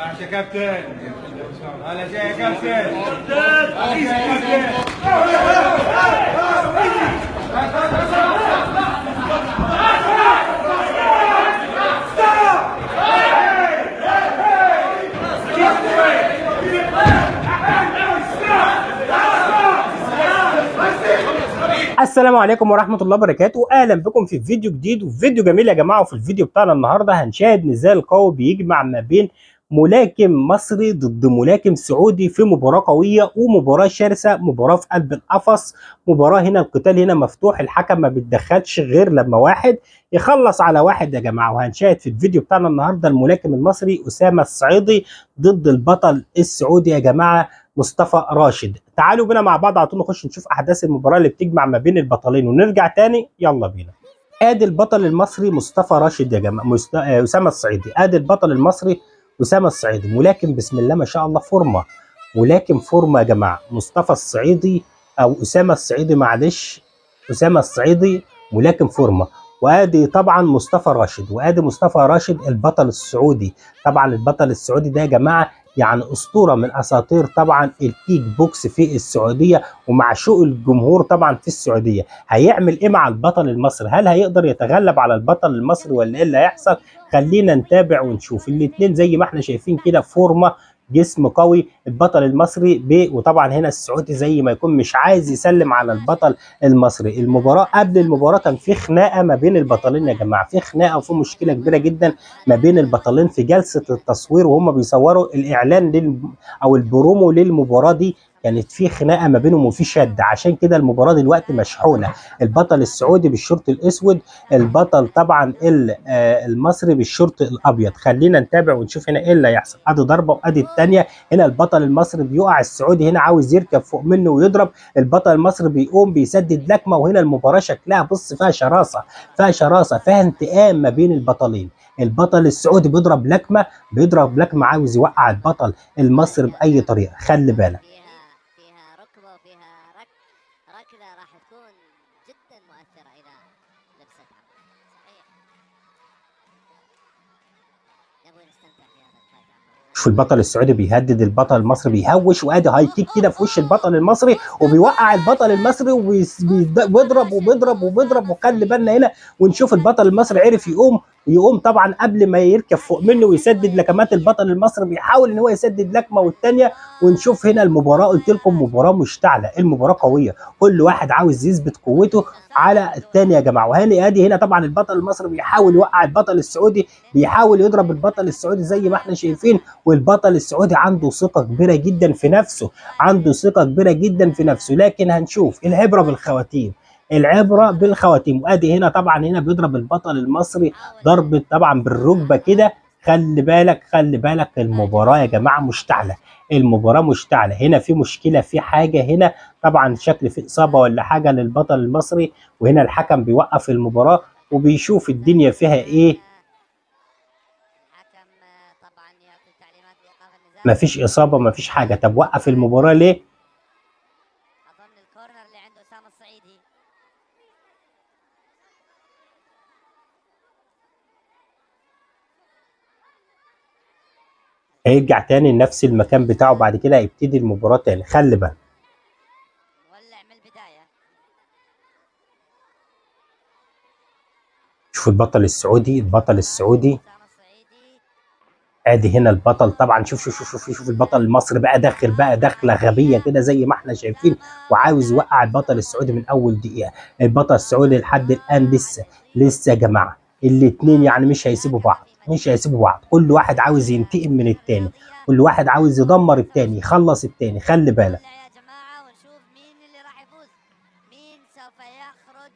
يا كابتن. هلا جاي يا كابتن. يا كابتن. السلام عليكم ورحمة الله وبركاته. أهلا بكم في فيديو جديد وفيديو جميل يا جماعة. وفي الفيديو بتاعنا النهاردة هنشاهد نزال قوي بيجمع ما بين ملاكم مصري ضد ملاكم سعودي في مباراة قوية ومباراة شرسة، مباراة في قلب القفص، مباراة هنا القتال هنا مفتوح، الحكم ما بيتدخلش غير لما واحد يخلص على واحد يا جماعة. وهنشاهد في الفيديو بتاعنا النهاردة الملاكم المصري أسامة الصعيدي ضد البطل السعودي يا جماعة مصطفى راشد. تعالوا بينا مع بعض على طول نخش نشوف احداث المباراه اللي بتجمع ما بين البطلين ونرجع تاني. يلا بينا. ادي البطل المصري مصطفى راشد يا جماعه، اسامه الصعيدي. ادي البطل المصري اسامه الصعيدي، ملاكم بسم الله ما شاء الله فورمه، ملاكم فورمه يا جماعه. مصطفى الصعيدي او اسامه الصعيدي، معلش، اسامه الصعيدي ملاكم فورمه. وادي طبعا مصطفى راشد، وادي مصطفى راشد البطل السعودي. طبعا البطل السعودي ده يا جماعه يعني اسطوره من اساطير طبعا الكيك بوكس في السعوديه ومعشوق الجمهور طبعا في السعوديه. هيعمل ايه مع البطل المصري؟ هل هيقدر يتغلب على البطل المصري ولا ايه اللي هيحصل؟ خلينا نتابع ونشوف. الاثنين زي ما احنا شايفين كده فورمه، جسم قوي البطل المصري وطبعا هنا السعودي زي ما يكون مش عايز يسلم على البطل المصري. المباراه قبل المباراه كان في خناقه ما بين البطلين يا جماعه، في خناقه وفي مشكله كبيره جدا ما بين البطلين في جلسه التصوير وهم بيصوروا الاعلان او البرومو للمباراه دي. كانت في خناقه ما بينهم وفي شد، عشان كده المباراه دلوقتي مشحونه. البطل السعودي بالشورت الاسود، البطل طبعا المصري بالشورت الابيض. خلينا نتابع ونشوف هنا ايه اللي هيحصل. ادي ضربه وادي الثانيه. هنا البطل المصري بيقع، السعودي هنا عاوز يركب فوق منه ويضرب. البطل المصري بيقوم بيسدد لكمه. وهنا المباراه شكلها بص فيها شراسه، فيها شراسه، فيها انتقام ما بين البطلين. البطل السعودي بيضرب لكمه، عاوز يوقع البطل المصري باي طريقه. خلي بالك. فيها ركبه وفيها ركله راح تكون جدا مؤثره اذا لبستها. صحيح. نبغى نستمتع في هذا الفايت. شوف البطل السعودي بيهدد البطل المصري، بيهوش، وادي هاي كيك كده في وش البطل المصري وبيوقع البطل المصري وبيضرب. وخلي بالنا هنا ونشوف البطل المصري عرف يقوم طبعا قبل ما يركب فوق منه ويسدد لكمات. البطل المصري بيحاول ان هو يسدد لكمه والثانيه. ونشوف هنا المباراه، قلت لكم مباراه مشتعله، المباراه قويه، كل واحد عاوز يثبت قوته على الثاني يا جماعه. وهاني ادي هنا طبعا البطل المصري بيحاول يوقع البطل السعودي، بيحاول يضرب البطل السعودي زي ما احنا شايفين. والبطل السعودي عنده ثقه كبيره جدا في نفسه، عنده ثقه كبيره جدا في نفسه. لكن هنشوف العبره بالخواتيم، العبره بالخواتيم. وادي هنا طبعا هنا بيضرب البطل المصري ضربه طبعا بالركبه كده. خلي بالك المباراه يا جماعه مشتعله، المباراه مشتعله. هنا في مشكله، في حاجه هنا طبعا، شكل في اصابه ولا حاجه للبطل المصري. وهنا الحكم بيوقف المباراه وبيشوف الدنيا فيها ايه. الحكم طبعا يعطي تعليمات بايقاف النزال. مفيش اصابه مفيش حاجه. طب وقف المباراه ليه؟ اظن الكورنر اللي عند اسامه الصعيدي. هيرجع تاني لنفس المكان بتاعه، بعد كده هيبتدي المباراه تاني. خلي بالك. ولع من البدايه. شوف البطل السعودي، البطل السعودي. اسامه الصعيدي. ادي هنا البطل طبعا. شوف البطل المصري بقى داخل بقى دخله غبيه كده زي ما احنا شايفين، وعاوز يوقع البطل السعودي من اول دقيقه. البطل السعودي لحد الان لسه يا جماعه الاثنين يعني مش هيسيبوا بعض، كل واحد عاوز ينتقم من الثاني، كل واحد عاوز يدمر الثاني، يخلص الثاني. خلي بالك. يا جماعه ونشوف مين اللي راح يفوز، مين سوف يخرج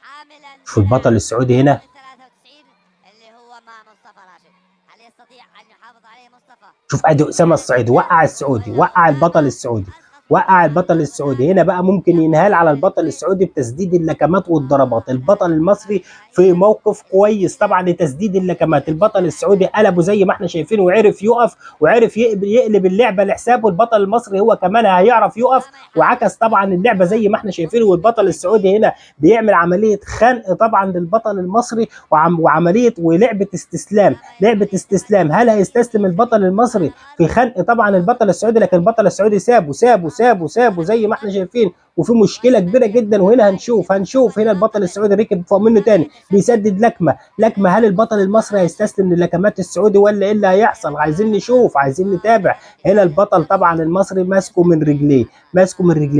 حاملا. شوف البطل السعودي هنا. 93 اللي هو مع مصطفى راشد. هل يستطيع ان يحافظ عليه مصطفى؟ شوف ادي اسامه الصعيدي وقع السعودي، وقع البطل السعودي، وقع البطل السعودي. هنا بقى ممكن ينهال على البطل السعودي بتسديد اللكمات والضربات. البطل المصري في موقف كويس طبعا لتسديد اللكمات. البطل السعودي قلبه زي ما احنا شايفين وعرف يقف وعرف يقلب اللعبه لحسابه. البطل المصري هو كمان هيعرف يقف وعكس طبعا اللعبه زي ما احنا شايفين. والبطل السعودي هنا بيعمل عمليه خنق طبعا للبطل المصري وعمليه ولعبه استسلام. لعبه استسلام. هل هيستسلم البطل المصري في خنق طبعا البطل السعودي؟ لكن البطل السعودي سابه زي ما احنا شايفين. وفي مشكله كبيره جدا. وهنا هنشوف هنا البطل السعودي ركب فوق منه تاني بيسدد لكمه. هل البطل المصري هيستسلم للكمات السعودي ولا ايه اللي هيحصل؟ عايزين نشوف، عايزين نتابع. هنا البطل طبعا المصري ماسكه من رجليه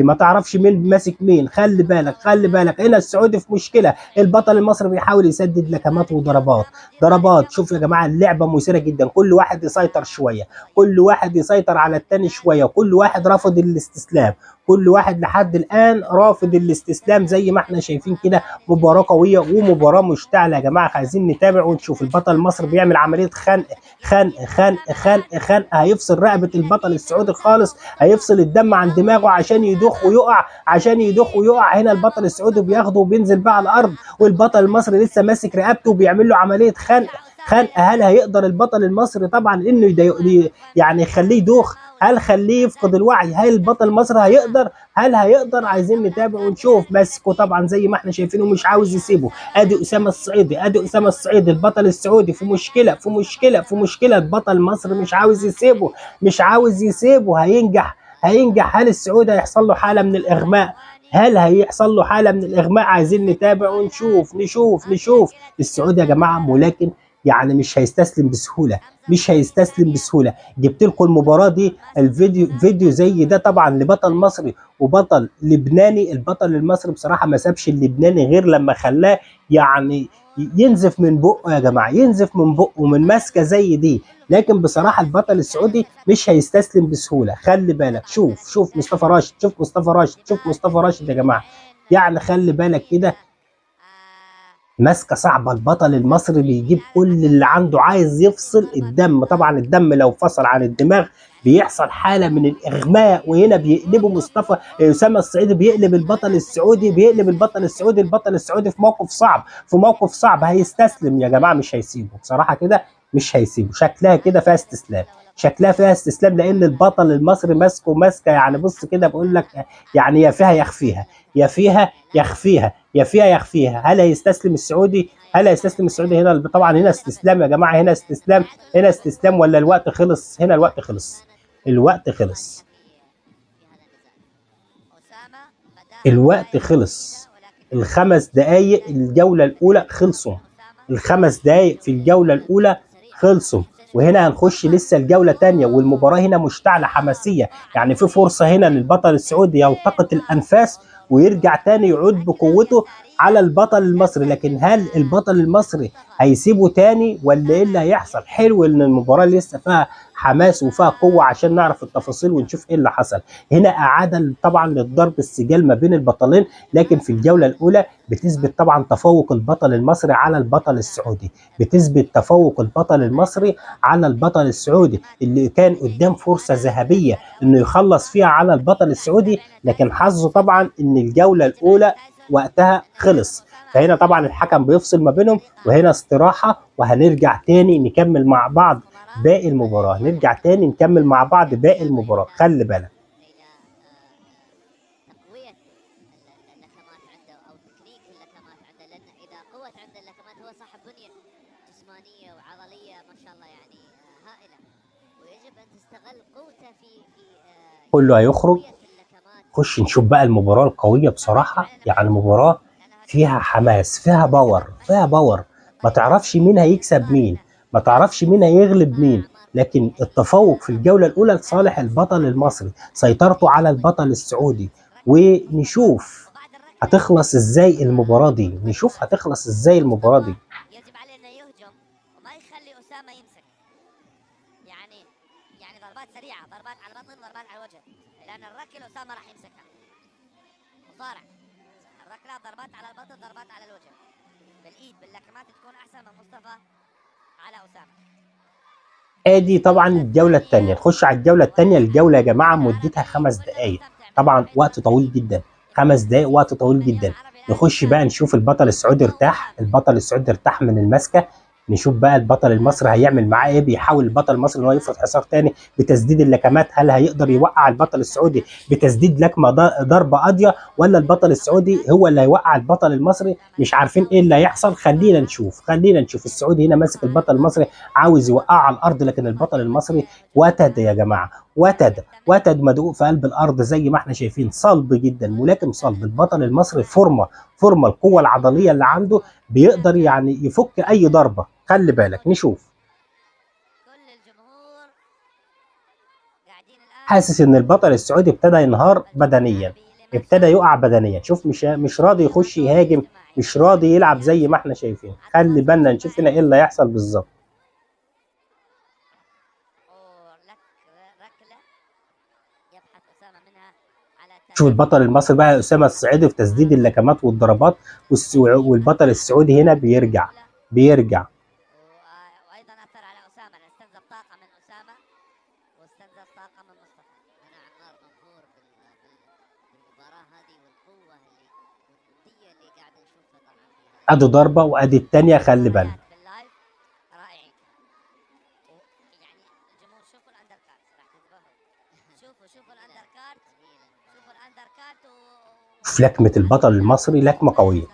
ما تعرفش مين ماسك مين. خلي بالك هنا السعودي في مشكله. البطل المصري بيحاول يسدد لكمات وضربات. شوف يا جماعه اللعبه مثيره جدا. كل واحد يسيطر شويه، كل واحد يسيطر على الثاني شويه، كل واحد رافض الاستسلام. كل واحد لحد الان رافض الاستسلام زي ما احنا شايفين كده. مباراه قويه ومباراه مشتعله يا جماعه. عايزين نتابع ونشوف. البطل المصري بيعمل عمليه خنق. هيفصل رقبه البطل السعودي خالص، هيفصل الدم عن دماغه عشان يدخ ويقع. هنا البطل السعودي بياخده وبينزل بقى على الارض، والبطل المصري لسه ماسك رقبته وبيعمل له عمليه خنق. هل هيقدر البطل المصري طبعا انه يعني يخليه يدوخ؟ هل خليه يفقد الوعي؟ هل البطل المصري هل هيقدر؟ عايزين نتابع ونشوف. ماسكه طبعا زي ما احنا شايفينه ومش عاوز يسيبه. ادي اسامه الصعيدي. البطل السعودي في مشكله. البطل المصري مش عاوز يسيبه. هينجح. هل السعودي هيحصل له حاله من الاغماء؟ عايزين نتابع ونشوف. السعودي يا جماعه ملاكم يعني مش هيستسلم بسهوله. جبت لكم المباراه دي فيديو زي ده طبعا لبطل مصري وبطل لبناني. البطل المصري بصراحه ما سابش اللبناني غير لما خلاه يعني ينزف من بقه يا جماعه، ينزف من بقه من ماسكه زي دي. لكن بصراحه البطل السعودي مش هيستسلم بسهوله. خلي بالك. شوف مصطفى راشد يا جماعه. يعني خلي بالك كده، ماسكه صعبه. البطل المصري بيجيب كل اللي عنده، عايز يفصل الدم. طبعا الدم لو فصل عن الدماغ بيحصل حاله من الاغماء. وهنا بيقلبه اسامه الصعيدي بيقلب البطل السعودي. البطل السعودي في موقف صعب. هيستسلم يا جماعه، مش هيسيبه بصراحه كده، مش هيسيبه. شكلها كده فيها استسلام، لان البطل المصري ماسكه يعني. بص كده بقول لك يعني يا فيها يخفيها. هل هيستسلم السعودي؟ هنا طبعا هنا استسلام يا جماعه. هنا استسلام ولا الوقت خلص؟ هنا الوقت خلص. الخمس دقايق الجوله الاولى خلصوا. في الجوله الاولى خلصوا. وهنا هنخش لسه الجوله الثانيه، والمباراه هنا مشتعله حماسيه. يعني في فرصه هنا للبطل السعودي يلتقط الانفاس ويرجع تاني يعود بقوته على البطل المصري. لكن هل البطل المصري هيسيبه تاني ولا ايه اللي هيحصل؟ حلو ان المباراه لسه فيها حماس وفيها قوه عشان نعرف التفاصيل ونشوف ايه اللي حصل. هنا اعاده طبعا للضرب السجال ما بين البطلين. لكن في الجوله الاولى بتثبت طبعا تفوق البطل المصري على البطل السعودي. اللي كان قدام فرصه ذهبيه انه يخلص فيها على البطل السعودي، لكن حظه طبعا ان الجوله الاولى وقتها خلص. فهنا طبعا الحكم بيفصل ما بينهم، وهنا استراحه وهنرجع تاني نكمل مع بعض باقي المباراه. خلي بالك. تقوية اللكمات عنده او تكنيك اللكمات عنده، لان اذا قوة عند اللكمات هو صاحب بنية جسمانية وعضلية ما شاء الله يعني هائلة، ويجب ان تستغل قوته في كله هيخرج. خش نشوف بقى المباراة القوية بصراحة. يعني مباراة فيها حماس، فيها باور. ما تعرفش مين هيكسب مين، ما تعرفش مين هيغلب مين. لكن التفوق في الجولة الأولى لصالح البطل المصري، سيطرته على البطل السعودي. ونشوف هتخلص ازاي المباراة دي. يجب عليه انه يهجم وما يخلي اسامة يمسك. يعني ضربات سريعة، ضربات على البطن، ضربات على الوجه، لان الركل اسامة راح يمسكها. مصارع الركلة ضربات على البطن، ضربات على الوجه بالايد باللكمات تكون احسن من مصطفى على اسامة. ادي طبعا الجولة الثانية. نخش على الجولة الثانية. الجولة يا جماعة مدتها 5 دقايق. طبعا وقت طويل جدا، 5 دقايق وقت طويل جدا. نخش بقى نشوف البطل السعودي ارتاح، البطل السعودي ارتاح من المسكه. نشوف بقى البطل المصري هيعمل معاه ايه. بيحاول البطل المصري ان هو يفرض حصار تاني بتسديد اللكمات. هل هيقدر يوقع البطل السعودي بتسديد لكمه ضربه قاضيه، ولا البطل السعودي هو اللي هيوقع البطل المصري؟ مش عارفين ايه اللي هيحصل. خلينا نشوف. السعودي هنا ماسك البطل المصري عاوز يوقعه على الارض، لكن البطل المصري وتد يا جماعه، وتد مدقوق في قلب الارض زي ما احنا شايفين. صلب جدا، ملاكم صلب. البطل المصري فورمه القوه العضليه اللي عنده بيقدر يعني يفك اي ضربه. خلي بالك. نشوف. حاسس ان البطل السعودي ابتدى ينهار بدنيا، ابتدى يقع بدنيا. شوف مش راضي يخش يهاجم، مش راضي يلعب زي ما احنا شايفين. خلي بالنا نشوف هنا ايه اللي هيحصل بالظبط. شوف البطل المصري بقى اسامه الصعيدي في تسديد اللكمات والضربات، والبطل السعودي هنا بيرجع. وايضا اثر على اسامه، استنزف طاقه من اسامه واستنزف طاقه من مصطفى. انا عمار مبهور بالمباراه هذه والقوه والوديه اللي قاعد نشوفها طبعا فيها. ادي ضربه وادي الثانيه. خلي بالك. رائعين. يعني الجمهور شوفوا الاندر كارت، راح تنتبهوا. شوفوا الاندر كارت، في لكمه البطل المصري لكمه قويه.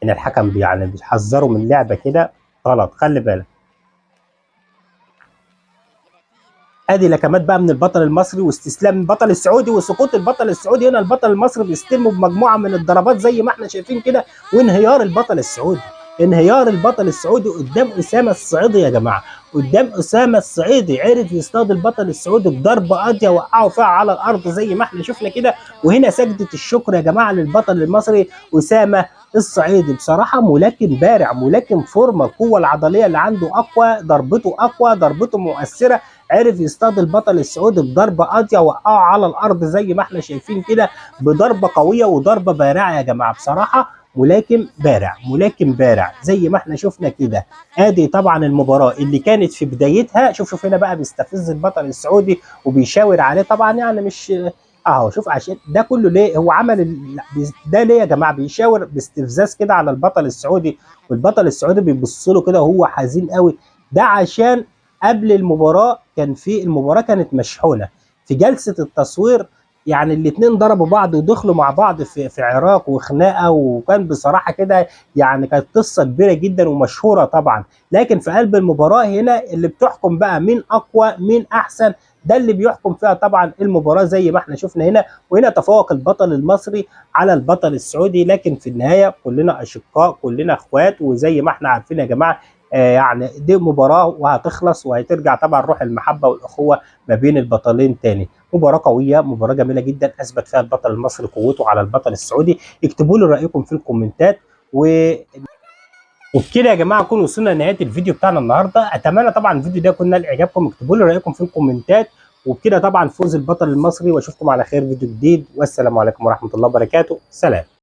ان الحكم يعني بيحذره من لعبه كده غلط. خلي بالك. ادي لكمات بقى من البطل المصري واستسلام البطل السعودي وسقوط البطل السعودي. هنا البطل المصري بيستلموا بمجموعه من الضربات زي ما احنا شايفين كده، وانهيار البطل السعودي قدام اسامه الصعيدي يا جماعه. قدام اسامه الصعيدي عرف يصطاد البطل السعودي بضربه قاضيه وقعه فيها على الارض زي ما احنا شفنا كده. وهنا سجده الشكر يا جماعه للبطل المصري اسامه الصعيدي. بصراحه ملاكم بارع، ملاكم فورمه. القوه العضليه اللي عنده اقوى، ضربته اقوى، ضربته مؤثره. عرف يصطاد البطل السعودي بضربه قاضيه وقعه على الارض زي ما احنا شايفين كده، بضربه قويه وضربه بارعه يا جماعه. بصراحه ملاكم بارع زي ما احنا شفنا كده. ادي طبعا المباراه اللي كانت في بدايتها. شوف هنا بقى بيستفز البطل السعودي وبيشاور عليه طبعا، يعني مش اهو. شوف عشان ده كله ليه هو عمل ده ليه يا جماعه؟ بيشاور باستفزاز كده على البطل السعودي، والبطل السعودي بيبص له كده وهو حزين قوي. ده عشان قبل المباراه المباراه كانت مشحونه في جلسه التصوير، يعني الاثنين ضربوا بعض ودخلوا مع بعض في عراك وخناقه، وكان بصراحه كده يعني كانت قصه كبيره جدا ومشهوره طبعا. لكن في قلب المباراه هنا اللي بتحكم بقى مين اقوى مين احسن، ده اللي بيحكم فيها طبعا المباراه زي ما احنا شفنا هنا. وهنا تفوق البطل المصري على البطل السعودي، لكن في النهايه كلنا اشقاء، كلنا اخوات. وزي ما احنا عارفين يا جماعه يعني دي مباراه وهتخلص، وهترجع طبعا روح المحبه والاخوه ما بين البطلين تاني. مباراه قويه، مباراه جميله جدا، اثبت فيها البطل المصري قوته على البطل السعودي. اكتبوا لي رايكم في الكومنتات. وبكده يا جماعه نكون وصلنا لنهايه الفيديو بتاعنا النهارده. اتمنى طبعا الفيديو ده يكون نال اعجابكم. اكتبوا لي رايكم في الكومنتات. وبكده طبعا فوز البطل المصري، واشوفكم على خير فيديو جديد. والسلام عليكم ورحمه الله وبركاته. سلام.